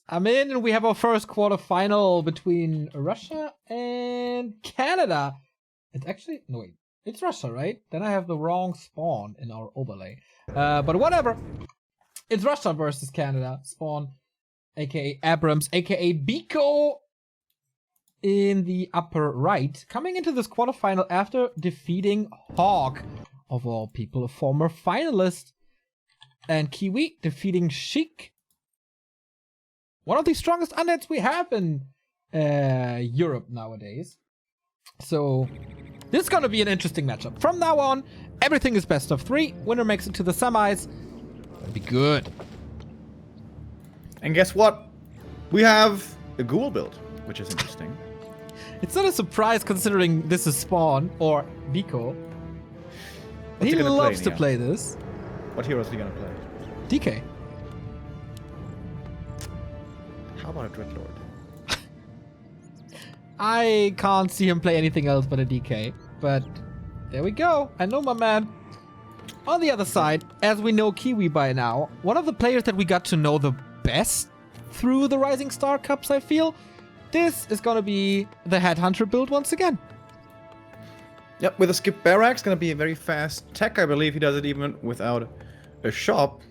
I'm in, and we have our first quarterfinal between Russia and Canada. It's actually, no wait, it's Russia, right? Then I have the wrong spawn in our overlay. But whatever. It's Russia versus Canada. Spawn, aka Abrams, aka Biko in the upper right. Coming into this quarterfinal after defeating Hawk, of all people, a former finalist. And Kiwi defeating Sheik. One of the strongest undeads we have in Europe nowadays. So this is going to be an interesting matchup. From now on, everything is best of 3. Winner makes it to the semis. That'll be good. And guess what? We have a ghoul build, which is interesting. It's not a surprise considering this is Spawn or Biko. He loves to play this. What heroes are he going to play? DK. How about a Dreadlord? I can't see him play anything else but a DK. But there we go. I know my man. On the other side, as we know Kiwi by now, one of the players that we got to know the best through the Rising Star Cups, I feel, this is going to be the Headhunter build once again. Yep, with a skip barracks, going to be a very fast tech. I believe he does it even without a shop.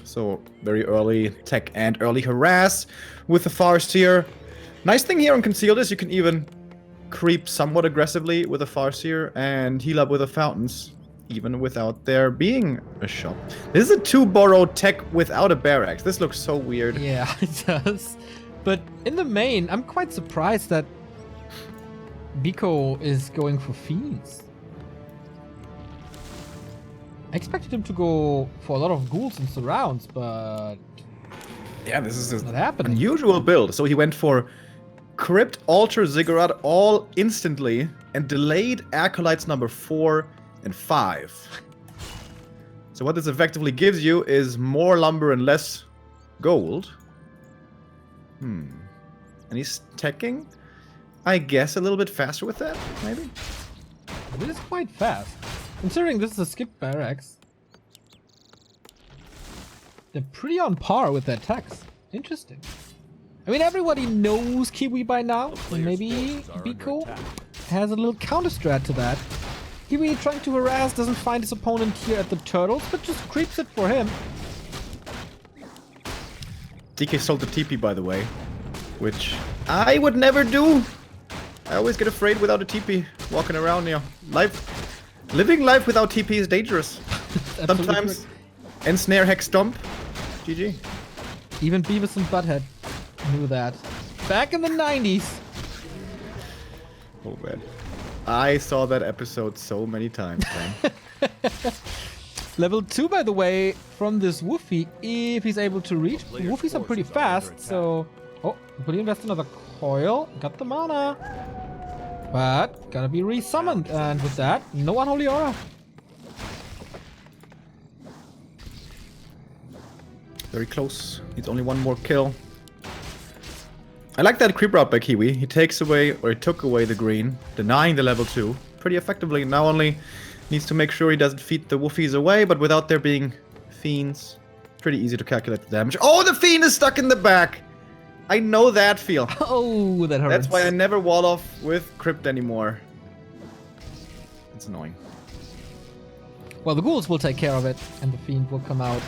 So very early tech and early harass with the Farseer. Nice thing here on Concealed is you can even creep somewhat aggressively with a Farseer and heal up with the Fountains, even without there being a shop. This is a 2-borrow tech without a barracks. This looks so weird. Yeah, it does. But in the main, I'm quite surprised that Biko is going for Fiends. I expected him to go for a lot of ghouls and surrounds, but yeah, this is not happening. Unusual build. So he went for Crypt, Altar, Ziggurat all instantly and delayed Acolytes number 4 and 5. So what this effectively gives you is more lumber and less gold. And he's teching, I guess, a little bit faster with that, maybe? It is quite fast. Considering this is a skip barracks, they're pretty on par with their attacks. Interesting. I mean, everybody knows Kiwi by now, and maybe Biko has a little counter strat to that. Kiwi trying to harass, doesn't find his opponent here at the turtles, but just creeps it for him. DK sold the TP, by the way, which I would never do. I always get afraid without a TP walking around here. Living life without TP is dangerous. Sometimes. Ensnare, Hex Stomp. GG. Even Beavis and Butthead knew that. Back in the 90s. Oh man. I saw that episode so many times, man. Level 2, by the way, from this Woofy, if he's able to reach. Woofies are pretty fast, so... Oh, could he invest another coil? Got the mana. But, gotta be resummoned. And with that, no Unholy Aura. Very close. Needs only one more kill. I like that creep route by Kiwi. He takes away, or he took away the green, denying the level 2 pretty effectively. Now only needs to make sure he doesn't feed the Woofies away, but without there being Fiends, pretty easy to calculate the damage. Oh, the Fiend is stuck in the back! I know that feel. Oh, that hurts. That's why I never wall off with Crypt anymore. It's annoying. Well, the ghouls will take care of it, and the Fiend will come out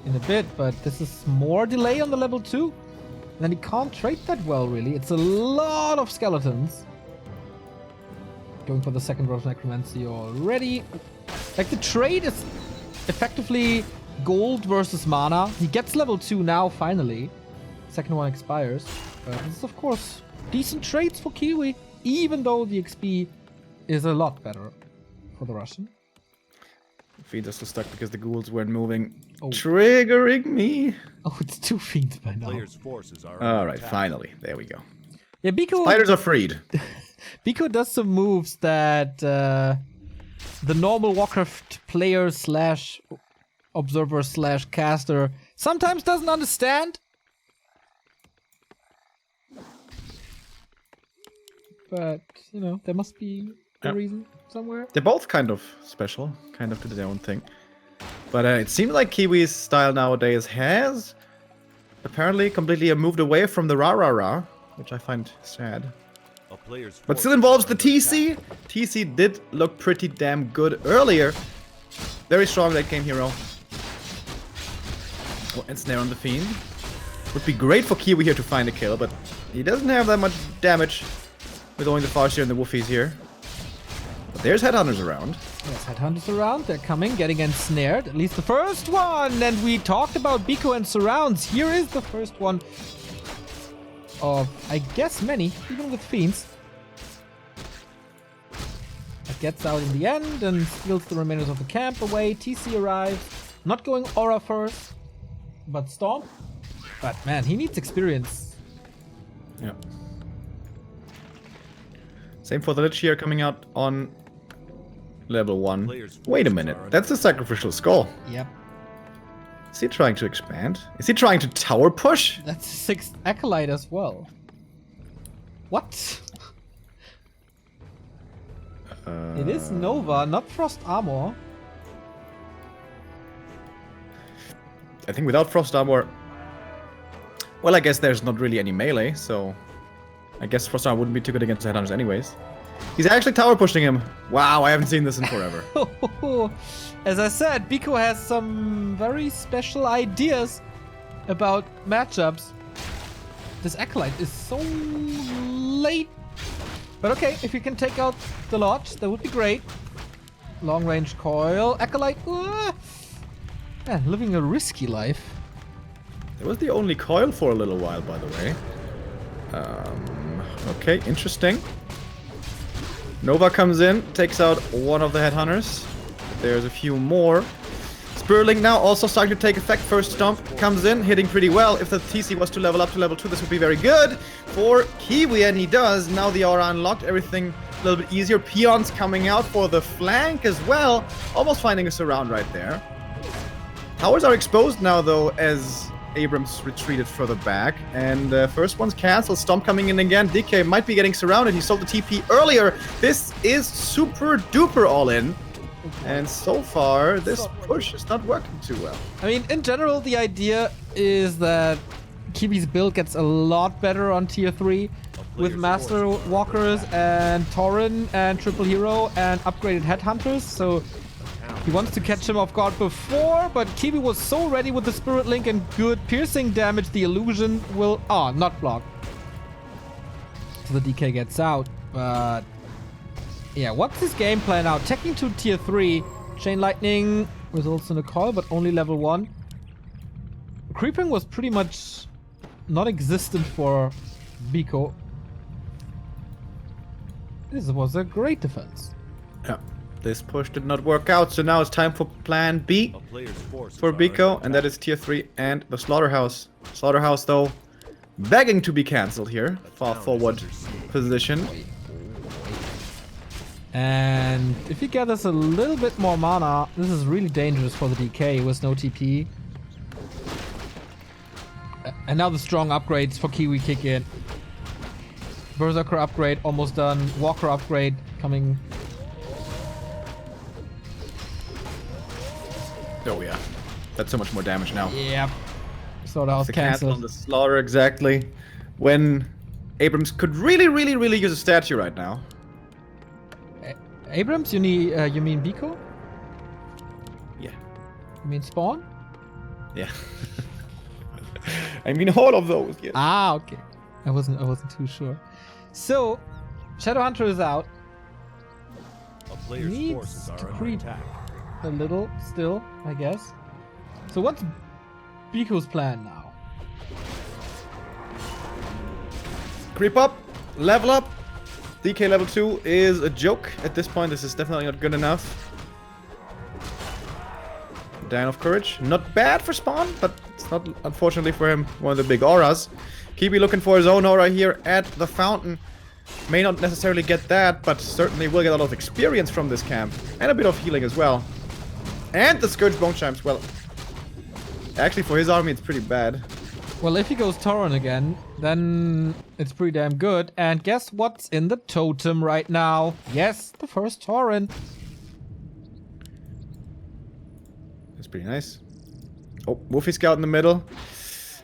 in a bit, but this is more delay on the level 2. And then he can't trade that well, really. It's a lot of skeletons. Going for the second Rosh Necromancy already. Like, the trade is effectively gold versus mana. He gets level 2 now, finally. Second one expires. But this is, of course, decent trades for Kiwi, even though the XP is a lot better for the Russian. Fiends are still stuck because the ghouls weren't moving. Oh. Triggering me. Oh, it's 2 Fiends by now. Alright, finally. There we go. Yeah, Biko... Spiders are freed. Biko does some moves that the normal Warcraft player slash observer slash caster sometimes doesn't understand. But, you know, there must be a reason somewhere. They're both kind of special, kind of do their own thing. But it seems like Kiwi's style nowadays has apparently completely moved away from the rah-rah-rah, which I find sad. A player's But still involves the TC. TC did look pretty damn good earlier. Very strong late game hero. Oh, and snare on the Fiend. Would be great for Kiwi here to find a kill, but he doesn't have that much damage with only the Farseer and the Woofies here. But there's Headhunters around. Yes, Headhunters around. They're coming, getting ensnared. At least the first one. And we talked about Biko and surrounds. Here is the first one of, I guess, many, even with Fiends. It gets out in the end and steals the remainders of the camp away. TC arrives. Not going Aura first, but Storm. But man, he needs experience. Yeah. Same for the Lich here coming out on level 1. Wait a minute, that's a sacrificial skull. Yep. Is he trying to expand? Is he trying to tower push? That's a 6th Acolyte as well. What? It is Nova, not Frost Armor. I think without Frost Armor... Well, I guess there's not really any melee, so... I guess Frost Armor wouldn't be too good against the Headhunters anyways. He's actually tower pushing him. Wow, I haven't seen this in forever. As I said, Biko has some very special ideas about matchups. This Acolyte is so late. But okay, if you can take out the Lodge, that would be great. Long range coil. Acolyte. Man, living a risky life. It was the only coil for a little while, by the way. Okay, interesting. Nova comes in, takes out one of the Headhunters. There's a few more. Spurling now also starting to take effect. First Stomp comes in, hitting pretty well. If the TC was to level up to level 2, this would be very good for Kiwi, and he does. Now the aura unlocked, everything a little bit easier. Peons coming out for the flank as well. Almost finding a surround right there. Towers are exposed now, though, as Abrams retreated further back. And first one's cancelled. Stomp coming in again. DK might be getting surrounded. He sold the TP earlier. This is super duper all in. And so far, this push is not working too well. I mean, in general, the idea is that Kiwi's build gets a lot better on tier 3 with Master Walkers and Tauren and Triple Hero and upgraded Headhunters. So he wants to catch him off guard before, but Kiwi was so ready with the Spirit Link and good piercing damage, the illusion will... not block. So the DK gets out, but... yeah, what's his game plan now? Taking to tier 3. Chain Lightning results in a call, but only level 1. Creeping was pretty much non-existent for Biko. This was a great defense. Yeah, this push did not work out, so now it's time for plan B for Biko, and that is tier 3 and the Slaughterhouse. Slaughterhouse, though, begging to be cancelled here. Far forward position. And if he gathers a little bit more mana, this is really dangerous for the DK with no TP. And now the strong upgrades for Kiwi kick in. Berserker upgrade almost done. Walker upgrade coming. Oh yeah, that's so much more damage now. Yep. So that was The cancel on cancelled. the Slaughter exactly when Abrams could really use a statue right now. Abrams, you mean Biko? Yeah. You mean Spawn? Yeah. I mean all of those, yes. Ah, okay. I wasn't too sure. So, Shadowhunter is out. A player's Needs forces to are under creep attack. a little still, I guess. So what's Biko's plan now? Creep up, level up. DK level 2 is a joke at this point. This is definitely not good enough. Dine of Courage. Not bad for Spawn, but it's not, unfortunately for him, one of the big auras. Kiwi looking for his own aura here at the fountain. May not necessarily get that, but certainly will get a lot of experience from this camp. And a bit of healing as well. And the Scourge Bone Chimes, well... actually, for his army, it's pretty bad. Well, if he goes Tauren again, then it's pretty damn good. And guess what's in the totem right now? Yes, the first Tauren. That's pretty nice. Oh, Wolfie Scout in the middle.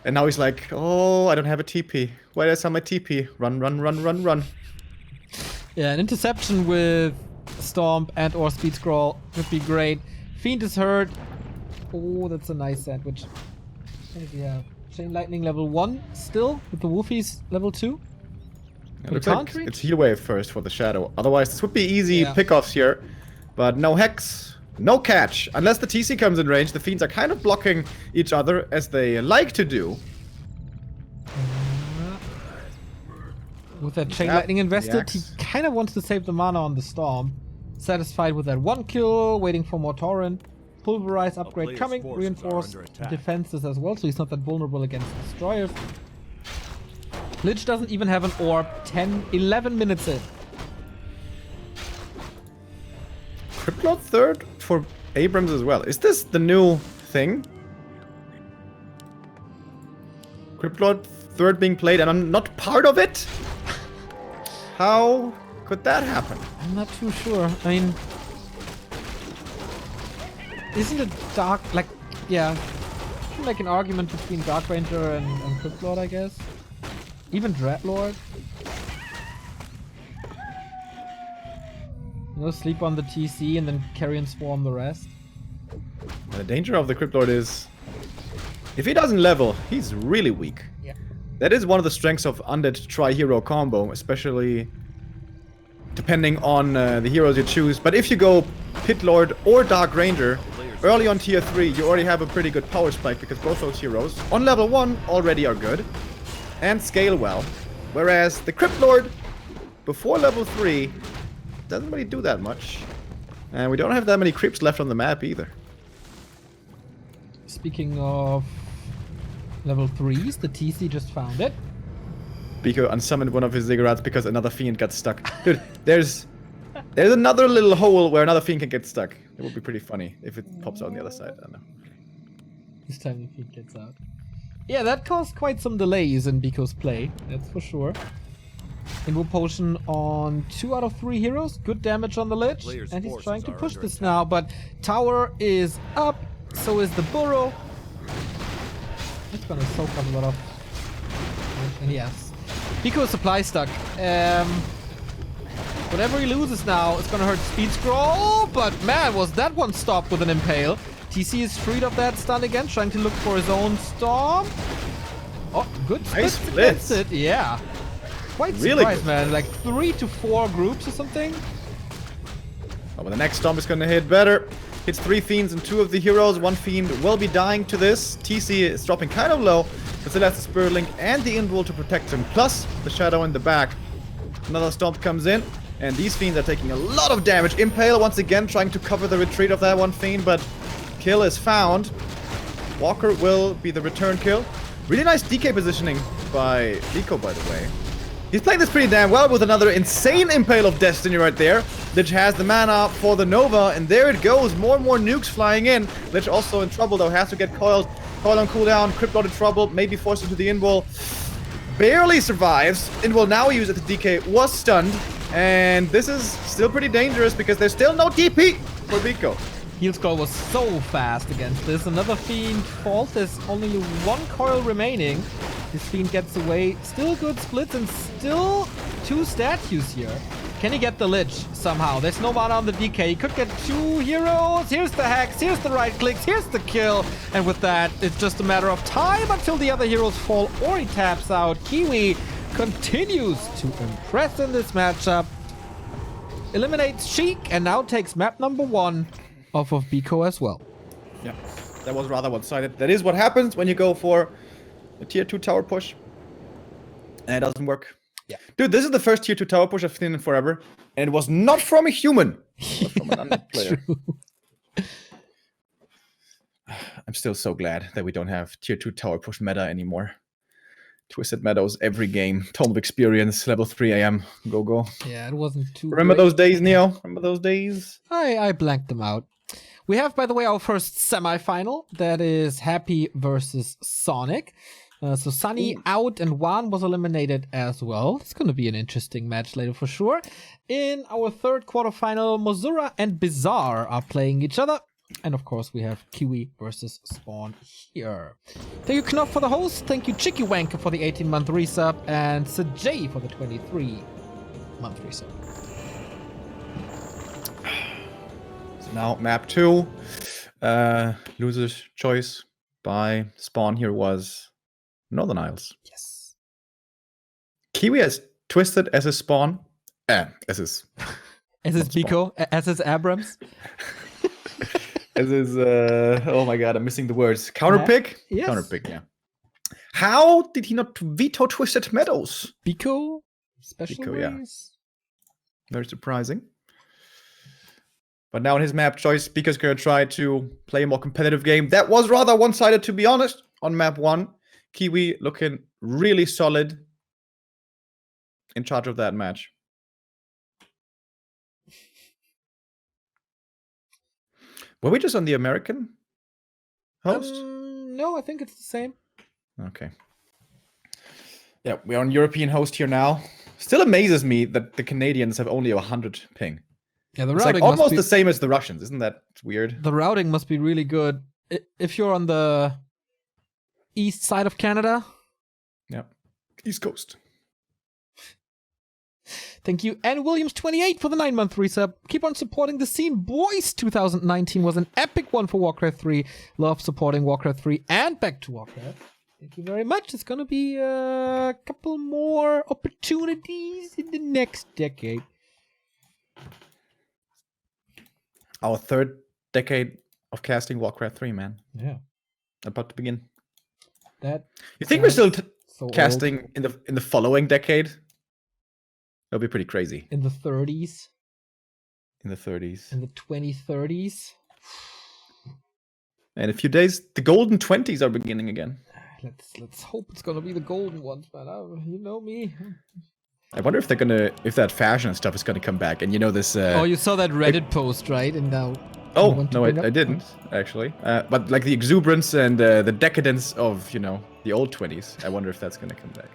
And now he's like, oh, I don't have a TP. Why does I have my TP? Run, run, run, run, run. Yeah, an interception with Stomp and or Speed Scroll would be great. Fiend is hurt. Oh, that's a nice sandwich. And yeah, Chain Lightning level 1 still with the Wolfies level 2. It looks like it's Heal Wave first for the Shadow. Otherwise, this would be easy Yeah. pickoffs here. But no Hex, no catch. Unless the TC comes in range, the Fiends are kind of blocking each other as they like to do. With that Chain Yep, Lightning invested, he the kind of wants to save the mana on the Storm. Satisfied with that 1 kill, waiting for more Torrent. Pulverize upgrade player's coming, forces are reinforce under attack. defenses as well, so he's not that vulnerable against Destroyers. Lich doesn't even have an orb, 10, 11 minutes in. Cryptlord third for Abrams as well. Is this the new thing? Cryptlord third being played and I'm not part of it? How could that happen? I'm not too sure. I mean, isn't it Dark, like, yeah, like an argument between Dark Ranger and Cryptlord, I guess? Even Dreadlord? You know, sleep on the TC and then carry and swarm the rest. And the danger of the Cryptlord is, if he doesn't level, he's really weak. Yeah. That is one of the strengths of Undead Tri-Hero combo, especially depending on the heroes you choose. But if you go Pit Lord or Dark Ranger, early on tier 3, you already have a pretty good power spike because both those heroes on level 1 already are good and scale well. Whereas the Crypt Lord, before level 3, doesn't really do that much. And we don't have that many creeps left on the map either. Speaking of level 3s, the TC just found it. Biko unsummoned one of his ziggurats because another fiend got stuck. Dude, there's another little hole where another fiend can get stuck. It would be pretty funny if it pops out on the other side. I don't know. This time the feed gets out. Yeah, that caused quite some delays in Biko's play, that's for sure. Invo Potion on 2 out of 3 heroes. Good damage on the Lich. Player's And he's forces trying to are push under this attack. now, but Tower is up. So is the Burrow. That's gonna soak up a lot of... And yes. Biko is supply stuck. Whatever he loses now, it's gonna hurt Speed Scroll. But man, was that one stopped with an Impale. TC is freed of that stun again, trying to look for his own Storm. Oh, good Nice splits against splits. it. Yeah. Quite Really surprised, good. man. Like 3 to 4 groups or something. Oh, but the next Storm is gonna hit better. Hits 3 fiends and 2 of the heroes. 1 fiend will be dying to this. TC is dropping kind of low, but still has the Spirit Link and the Invul to protect him, plus the Shadow in the back. Another Stomp comes in, and these fiends are taking a lot of damage. Impale once again trying to cover the retreat of that one fiend, but kill is found. Walker will be the return kill. Really nice DK positioning by Biko, by the way. He's playing this pretty damn well with another insane Impale of Destiny right there. Lich has the mana for the Nova, and there it goes. More and more nukes flying in. Lich also in trouble though, has to get coiled. Coil on cooldown, Cryptlord in trouble, maybe forced into the Invul. Barely survives. Invul now used at the DK, was stunned. And this is still pretty dangerous because there's still no DP for Biko. Heal Scroll was so fast against this. Another Fiend falls. There's only 1 coil remaining. This Fiend gets away. Still good splits and still 2 statues here. Can he get the Lich somehow? There's no mana on the DK. He could get 2 heroes. Here's the Hex. Here's the right clicks. Here's the kill. And with that, it's just a matter of time until the other heroes fall or he taps out. Kiwi continues to impress in this matchup. Eliminates Sheik and now takes map number 1 off of Biko as well. Yeah, that was rather one-sided. That is what happens when you go for a tier 2 tower push. And it doesn't work. Yeah. Dude, this is the first tier 2 tower push I've seen in forever. And it was not from a human. It was from an undead player. True. I'm still so glad that we don't have tier 2 tower push meta anymore. Twisted Meadows every game. Tome of Experience, level 3 AM. Go, go. Yeah, it wasn't too Remember great. those days, Neo? Remember those days? I blanked them out. We have, by the way, our first semi-final. That is Happy versus Sonic. So Sunny out and Juan was eliminated as well. It's going to be an interesting match later for sure. In our third quarterfinal, Mozura and Bizarre are playing each other. And of course, we have Kiwi versus Spawn here. Thank you, Knopf, for the host. Thank you, Chicky Wanker, for the 18-month resub. And Sajay for the 23-month resub. So now, map 2. Loser's choice by Spawn here was Northern Isles. Yes. Kiwi has twisted as his Spawn. As his... As his Biko, as his Abrams. As his, oh my god, I'm missing the words. Counterpick? Yes. Counterpick, yeah. How did he not veto Twisted Meadows? Biko, special Biko, yeah. ways. Very surprising. But now in his map choice, Biko's gonna try to play a more competitive game. That was rather one-sided, to be honest, on map 1. Kiwi looking really solid in charge of that match. Were we just on the American host? No, I think it's the same. Okay. Yeah, we're on European host here now. Still amazes me that the Canadians have only 100 ping. Yeah, the It's like routing almost must be, the same as the Russians. Isn't that weird? the routing must be really good if you're on the east side of Canada. Yeah. East Coast. Thank you. And Williams28 for the 9-month resub. Keep on supporting the scene. Boys, 2019 was an epic one for Warcraft 3. Love supporting Warcraft 3 and back to Warcraft. Thank you very much. It's going to be a couple more opportunities in the next decade. Our 3rd decade of casting Warcraft 3, man. Yeah. About to begin. That. You think we're still so casting in the following decade? That'll be pretty crazy. in the 30s, In the 30s. in the 2030s. And in a few days, the golden 20s are beginning again. Let's hope it's gonna be the golden ones, man. You know me. I wonder if they're gonna, if that fashion and stuff is gonna come back. And you know this. Oh, you saw that Reddit post, right? And now. Oh want to no, bring I up- didn't actually. But like the exuberance and the decadence of the old 20s. I wonder if that's gonna come back.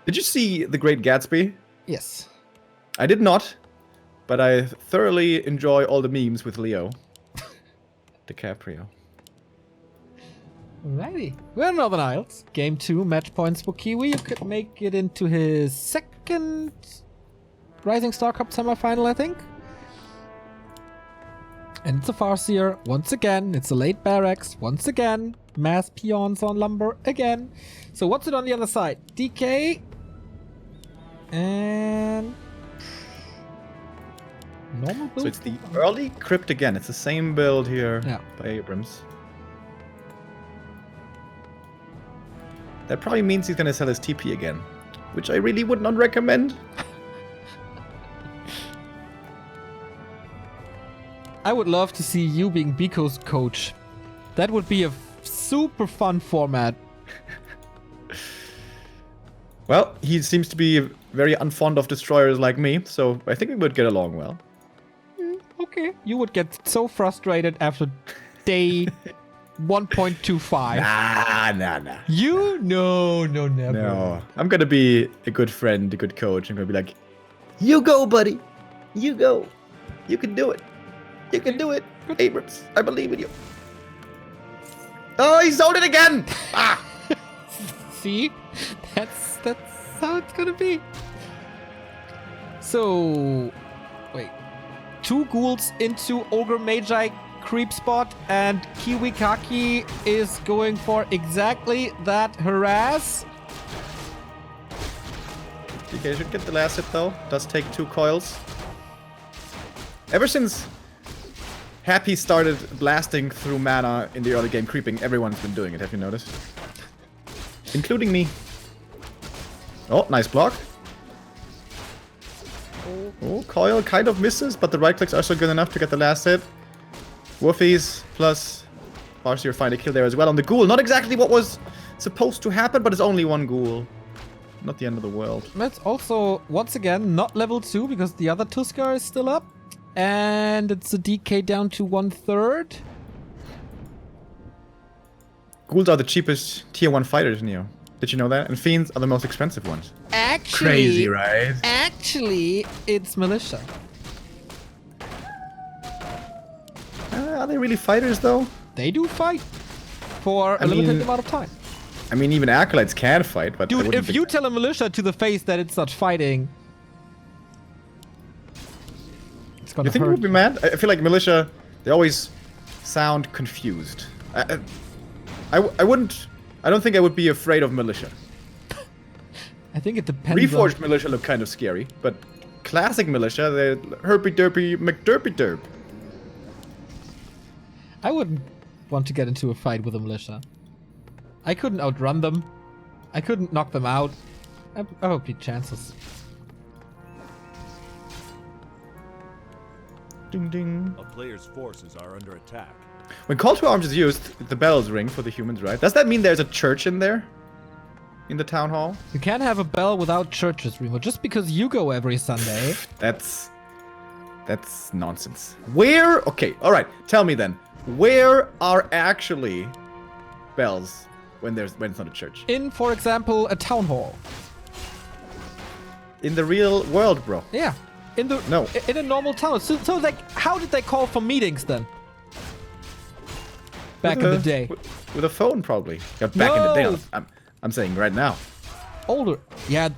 Did you see The Great Gatsby? Yes. I did not, but I thoroughly enjoy all the memes with Leo DiCaprio. Alrighty. We're in Northern Isles. Game 2, match points for Kiwi. You could make it into his 2nd Rising Star Cup semifinal, I think. And it's a Farseer once again. It's a late barracks once again. Mass peons on lumber again. So what's it on the other side? DK. And normal build. So it's the early crypt again. It's the same build here Yeah. by Abrams. That probably means he's gonna sell his TP again, which I really would not recommend. I would love to see you being Biko's coach. That would be a super fun format. Well, he seems to be very unfond of destroyers like me, so I think we would get along well. Okay. You would get so frustrated after day 1.25. Nah. You? No, never. No, I'm gonna be a good friend, a good coach. I'm gonna be like, you go, buddy. You go. You can do it. You can do it. Abrams, I believe in you. Oh, he zoned it again! Ah! See? That's how it's gonna be. So, wait. 2 ghouls into Ogre Magi creep spot, and Kiwikaki is going for exactly that harass. DK should get the last hit though. Does take 2 coils. Ever since Happy started blasting through mana in the early game creeping, everyone's been doing it, have you noticed? Including me. Oh, nice block. Oh, coil kind of misses, but the right clicks are still good enough to get the last hit. Woofies plus Farseer find a kill there as well on the ghoul. Not exactly what was supposed to happen, but it's only 1 ghoul. Not the end of the world. That's also, once again, not level 2 because the other Tuskar is still up. And it's a DK down to 1/3. Ghouls are the cheapest tier 1 fighters, Neo. Did you know that? And fiends are the most expensive ones. Actually, right? Actually, it's militia. Are they really fighters though? They do fight for a I limited mean- amount of time. I mean, even acolytes can fight, but I Dude, wouldn't if think- you tell a militia to the face that it's not fighting, it's gonna you think it hurt. would be mad? I feel like militia, they always sound confused. I wouldn't. I don't think I would be afraid of militia. I think it depends. Reforged militia look kind of scary, but classic militia, they're herpy derpy McDerpy derp. I wouldn't want to get into a fight with a militia. I couldn't outrun them. I couldn't knock them out. I would be chances. Ding ding. A player's forces are under attack. When call to arms is used, the bells ring for the humans, right? Does that mean there's a church in there? In the town hall? You can't have a bell without churches, Remo. Just because you go every Sunday. That's nonsense. Where? Okay, all right. Tell me then. Where are actually bells when it's not a church? In, for example, a town hall. In the real world, bro. Yeah. In the No. in a normal town. So like, how did they call for meetings then? Back in the day. With a phone, probably. Yeah, back in the No. day. I'm saying right now. Older. Yeah.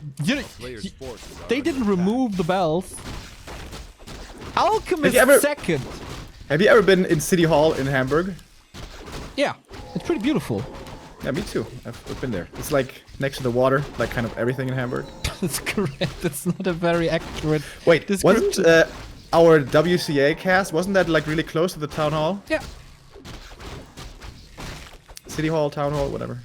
Player's forces are They under didn't attack. remove the bells. Alchemist Have you ever- second. Have you ever been in City Hall in Hamburg? Yeah. It's pretty beautiful. Yeah, me too. I've been there. It's like next to the water, like kind of everything in Hamburg. That's correct. It's not a very accurate Wait, description. wasn't our WCA cast, wasn't that like really close to the town hall? Yeah. City Hall, town hall, whatever.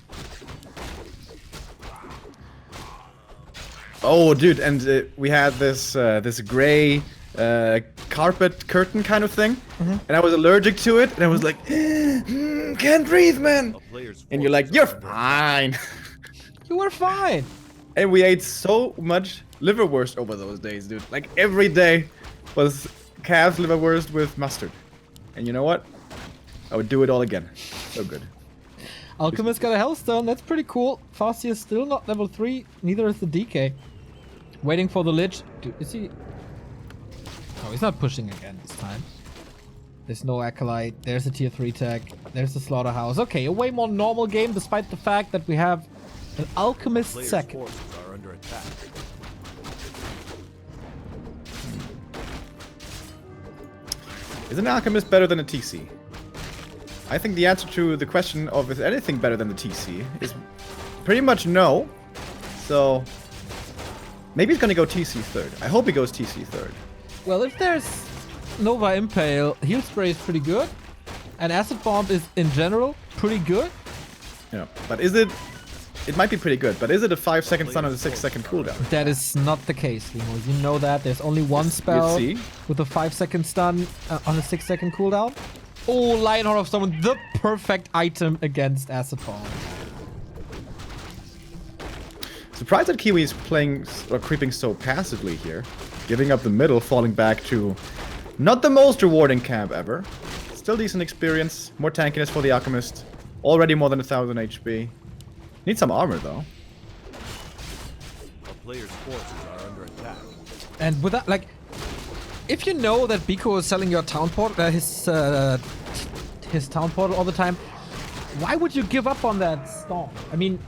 Oh, dude, and we had this this gray carpet curtain kind of thing, and I was allergic to it, and I was like, can't breathe, man. A player's And you're like, forces you're are under fine. You were fine. And we ate so much liverwurst over those days, dude. Like every day was calf's liverwurst with mustard. And you know what? I would do it all again. So good. Alchemist got a Hellstone. That's pretty cool. Fassi is still not level 3. Neither is the DK. Waiting for the Lich. Dude, is he... Oh, he's not pushing again this time. There's no Acolyte. There's a tier 3 tech. There's the Slaughterhouse. Okay, a way more normal game despite the fact that we have an Alchemist Player's second. forces are under attack. Is an alchemist better than a TC? I think the answer to the question of is anything better than the TC is pretty much no. So maybe he's gonna go TC third. I hope he goes TC third. Well, if there's Nova Impale, Heal Spray is pretty good. And Acid Bomb is, in general, pretty good. Yeah. But is it... It might be pretty good, but is it a 5-second stun and a 6-second cooldown? That is not the case, Remo. You know that. There's only one spell see. with a 5-second stun on a 6-second cooldown. Oh, Lionheart of Stone, the perfect item against Acid Bomb. Surprised that Kiwi is playing or creeping so passively here. Giving up the middle, falling back to not the most rewarding camp ever. Still decent experience, more tankiness for the Alchemist. Already more than 1000 HP. Need some armor though. A player's forces are under attack. And with that, like, if you know that Biko is selling your town portal, his town portal all the time, why would you give up on that Storm? I mean,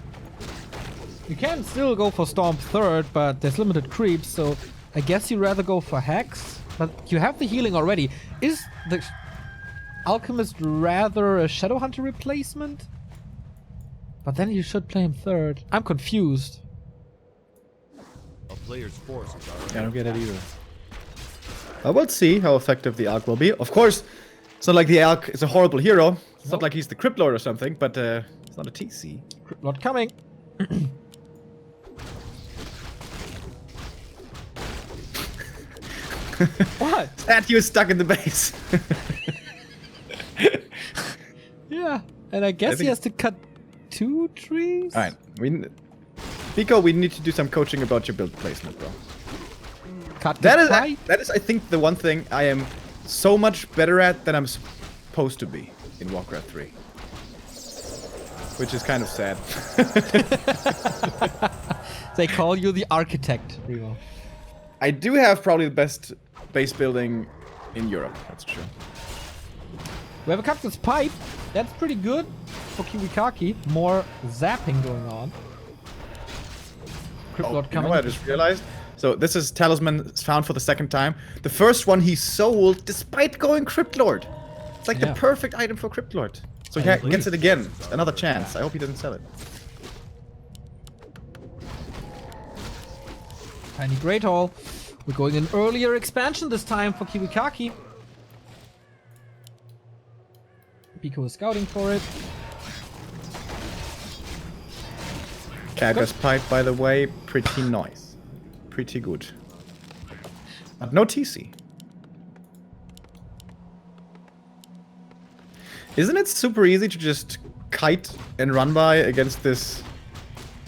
you can still go for Storm third, but there's limited creeps, so I guess you'd rather go for Hex. But you have the healing already. Is the Alchemist rather a Shadowhunter replacement? But then you should play him third. I'm confused. A player's forces are under I don't get it either. We'll see how effective the Alch will be. Of course, it's not like the Alch is a horrible hero. It's not like he's the Crypt Lord or something, but it's not a TC. Not coming. What? That you stuck in the base. Yeah, and I guess he think- has to cut 2 trees? Alright, Biko, we need to do some coaching about your build placement, bro. Cut That the is, pipe? that is, I think, the one thing I am so much better at than I'm supposed to be in Warcraft 3. Which is kind of sad. They call you the architect, Remo. I do have probably the best base building in Europe, that's true. We have a cactus pipe. That's pretty good for Kiwikaki. More zapping going on. Crypt Lord You know coming. what I just realized? So this is Talisman found for the second time. The first one he sold despite going Crypt Lord. It's like the perfect item for Crypt Lord. So he gets it again. Another chance. I hope he doesn't sell it. Tiny Great Hall. We're going an earlier expansion this time for Kiwikaki. Biko is scouting for it. Cactus pipe, by the way, pretty nice. Pretty good. But no TC. Isn't it super easy to just kite and run by against this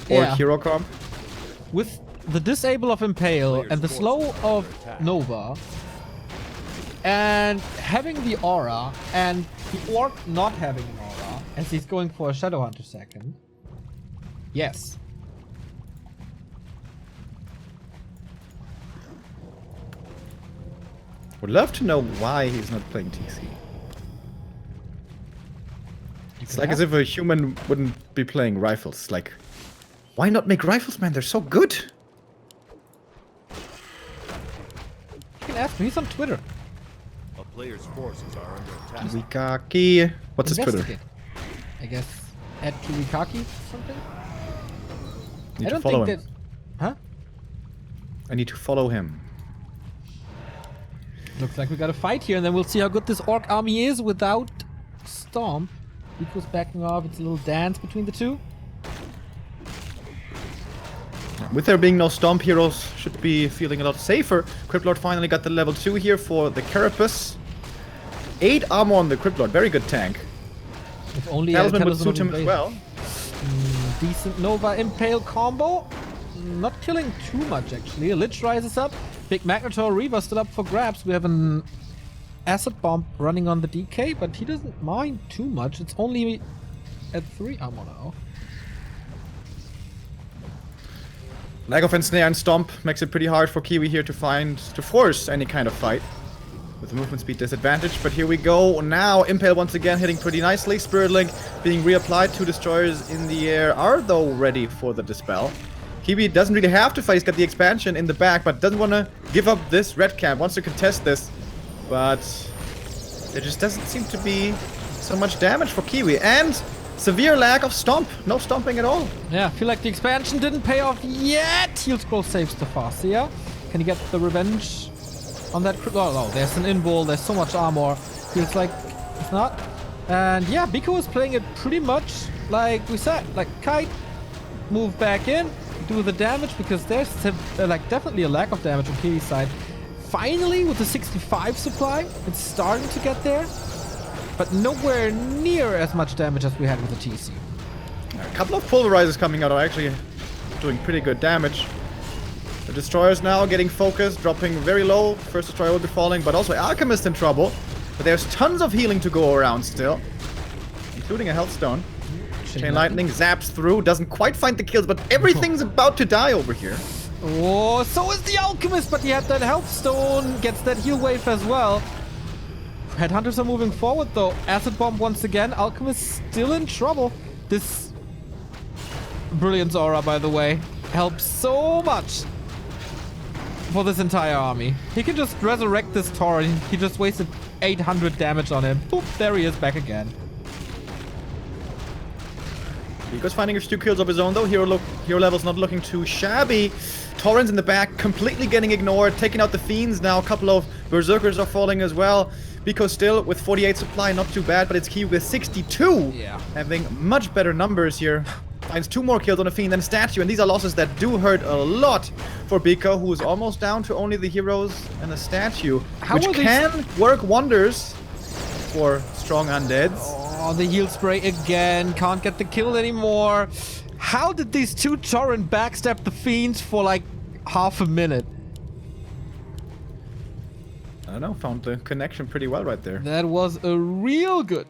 Orc hero comp? With the disable of Impale and the slow of Nova and having the aura and the Orc not having an aura as he's going for a Shadowhunter second. Yes. Would love to know why he's not playing TC. It's like as if a human wouldn't be playing rifles. Like, why not make rifles, man? They're so good. You can ask him. He's on Twitter. A player's forces are under attack. Kiwikaki. What's his Twitter? Investigate. I guess at Kiwikaki something? Need I to don't follow think him. that... Huh? I need to follow him. Looks like we got a fight here, and then we'll see how good this Orc army is without Stomp. Biko's backing off. It's a little dance between the two. With there being no Stomp, heroes should be feeling a lot safer. Crypt Lord finally got the level 2 here for the Carapace. 8 armor on the Crypt Lord. Very good tank. If only Talisman would Talisman suit him as well. Decent Nova Impale combo. Not killing too much, actually. A Lich rises up. Big Magnetor Reaver still up for grabs. We have an Acid Bomb running on the DK, but he doesn't mind too much. It's only at 3 armor now. Lack of Ensnare and Stomp makes it pretty hard for Kiwi here to force any kind of fight. With the movement speed disadvantage, but here we go. Now Impale once again hitting pretty nicely. Spirit Link being reapplied. 2 destroyers in the air are though ready for the Dispel. Kiwi doesn't really have to fight. He's got the expansion in the back, but doesn't want to give up this red camp. Wants to contest this, but there just doesn't seem to be so much damage for Kiwi. And severe lack of Stomp. No stomping at all. Yeah, I feel like the expansion didn't pay off yet. Heal Scroll saves the Farseer. Can he get the revenge on that? Oh no, there's an invul. There's so much armor. Feels like it's not. And yeah, Biko is playing it pretty much like we said. Like kite, move back in, do the damage, because there's like definitely a lack of damage on Kiwi's side. Finally, with the 65 supply, it's starting to get there, but nowhere near as much damage as we had with the TC. A couple of pulverizers coming out are actually doing pretty good damage. The destroyers now getting focused, dropping very low. First destroyer will be falling, but also Alchemist in trouble. But there's tons of healing to go around still, including a Healthstone. Chain Lightning zaps through, doesn't quite find the kills, but everything's about to die over here. Oh, so is the Alchemist, but he had that Health Stone, gets that heal wave as well. Headhunters are moving forward though. Acid Bomb once again. Alchemist still in trouble. This Brilliance Aura, by the way, helps so much for this entire army. He can just resurrect this Tauren. He just wasted 800 damage on him. Boop, there he is back again. Biko's finding his 2 kills of his own though. Hero level's not looking too shabby. Torrens in the back, completely getting ignored. Taking out the Fiends now. A couple of Berserkers are falling as well. Biko still with 48 supply, not too bad, but it's Kiwi with 62. Yeah. Having much better numbers here. Finds 2 more kills on a Fiend and a Statue, and these are losses that do hurt a lot for Biko, who is almost down to only the Heroes and a Statue, which can work wonders for strong undeads. Oh, the heal spray again. Can't get the kill anymore. How did these 2 Tauren backstab the Fiends for like half a minute? I don't know, found the connection pretty well right there. That was a real good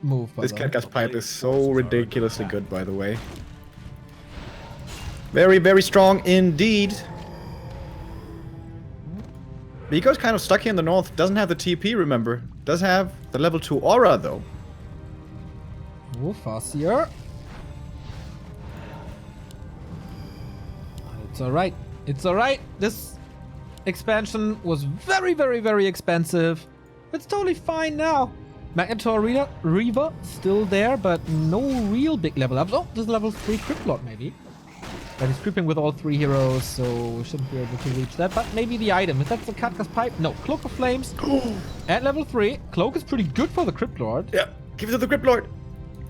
move. This Catcast Pipe is so ridiculously good, by the way. Very, very strong indeed. Biko's kind of stuck here in the north. Doesn't have the TP, remember. Does have the level 2 aura, though. Oh, faster. It's alright. It's alright. This expansion was very, very, very expensive. It's totally fine now. Magnetor Reaver still there, but no real big level ups. Oh, this is level 3 Crypt Lord, maybe. But he's creeping with all 3 heroes, so we shouldn't be able to reach that. But maybe the item. Is that the Katka's Pipe? No. Cloak of Flames. At level 3. Cloak is pretty good for the Crypt Lord. Yeah, give it to the Crypt Lord.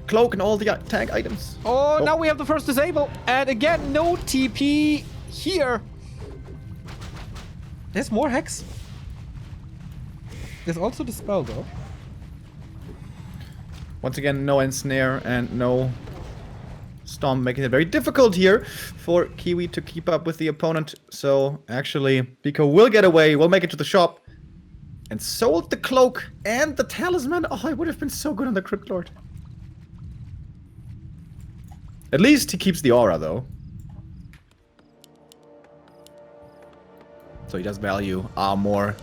Cloak and all the tag items. Oh, now we have the first disable. And again, no TP here. There's more Hex. There's also the spell, though. Once again, no Ensnare and no Stomp, making it very difficult here for Kiwi to keep up with the opponent. So, actually, Biko will get away, will make it to the shop. And sold the Cloak and the Talisman. Oh, it would have been so good on the Crypt Lord. At least he keeps the aura, though. So he does value armor.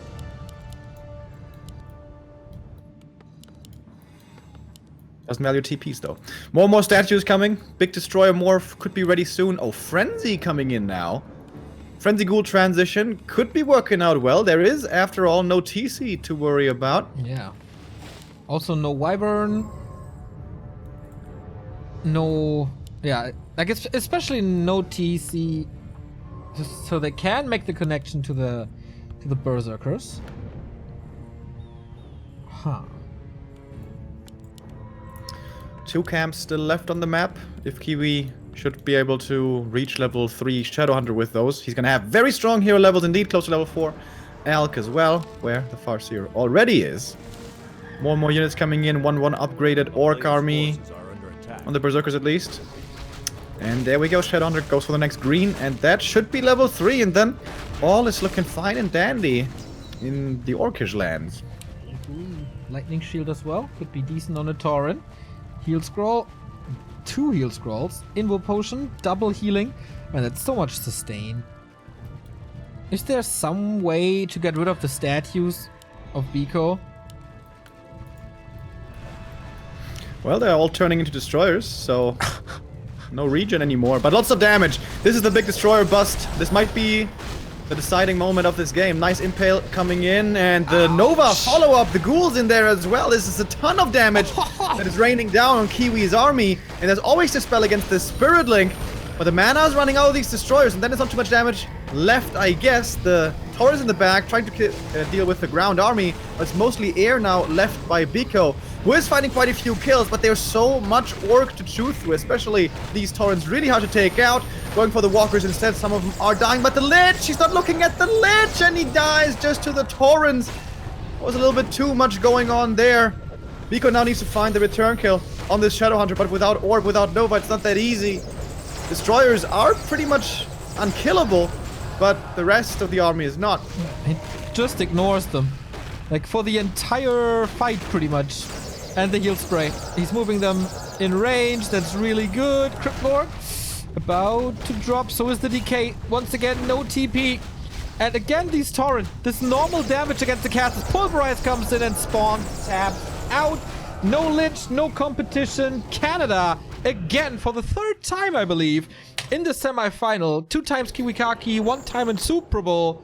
Doesn't value TPs, though. More statues coming. Big Destroyer morph could be ready soon. Oh, Frenzy coming in now. Frenzy Ghoul transition could be working out well. There is, after all, no TC to worry about. Yeah. Also, no Wyvern. No... Yeah, I guess especially no TC, so they can make the connection to the Berserkers. Huh. 2 camps still left on the map. If Kiwi should be able to reach level 3 Shadowhunter with those, he's gonna have very strong hero levels indeed, close to level 4. Alk as well, where the Farseer already is. More and more units coming in, 1-1 upgraded Orc army on the Berserkers at least. And there we go, Shadowhunter goes for the next green, and that should be level 3, and then all is looking fine and dandy in the Orcish lands. Lightning Shield as well, could be decent on a Tauren. Heal Scroll, 2 Heal Scrolls, Invo Potion, double healing, and that's so much sustain. Is there some way to get rid of the statues of Biko? Well, they're all turning into destroyers, so no regen anymore, but lots of damage. This is the big destroyer bust. This might be the deciding moment of this game. Nice impale coming in, and the Nova follow-up, the ghouls in there as well. This is a ton of damage that is raining down on Kiwi's army, and there's always the spell against the Spirit Link, but the mana is running out of these destroyers, and then there's not too much damage left, I guess. The Taurus in the back trying to deal with the ground army, but it's mostly air now left by Biko, who is finding quite a few kills, but there's so much orc to chew through, especially these Taurens, really hard to take out. Going for the walkers instead, some of them are dying, but the Lich, he's not looking at the Lich, and he dies just to the Taurens. Was a little bit too much going on there. Biko now needs to find the return kill on this Shadowhunter, but without Orb, without Nova, it's not that easy. Destroyers are pretty much unkillable, but the rest of the army is not. It just ignores them. Like for the entire fight, pretty much. And the heal spray. He's moving them in range. That's really good. Crypt Lord about to drop. So is the decay. Once again, no TP. And again, these Torrent. This normal damage against the castles. Pulverize comes in and spawns. Taps out. No Lich, no competition. Canada, again, for the 3rd time, I believe, in the semi-final. 2 times Kiwikaki, 1 time in Super Bowl.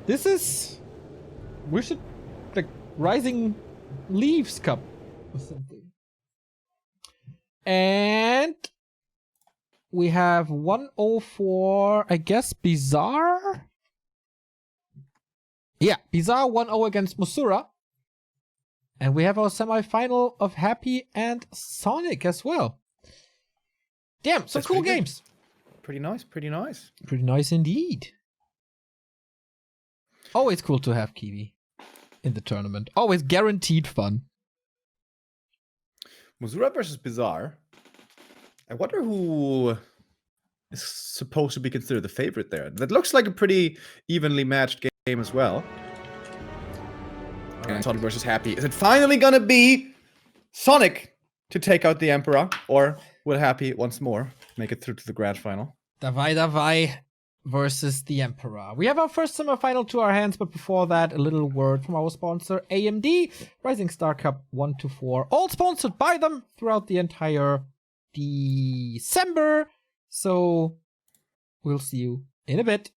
This is... We should... Like, Ryzing Leaves Cup or something. And... we have 104, I guess, Bizarre? Yeah, Bizarre 1-0 against Musura. And we have our semi-final of Happy and Sonic as well. Damn, some cool games. Pretty nice, pretty nice. Pretty nice indeed. Always cool to have Kiwi in the tournament. Always guaranteed fun. Musura versus Bizarre. I wonder who is supposed to be considered the favorite there. That looks like a pretty evenly matched game as well. And Sonic versus Happy. Is it finally gonna be Sonic to take out the Emperor? Or will Happy once more make it through to the grand final? Davai, davai. versus the Emperor. We have our first semifinal to our hands, but before that, a little word from our sponsor, AMD. Ryzing Star Cup 1 to 4. All sponsored by them throughout the entire December. So we'll see you in a bit.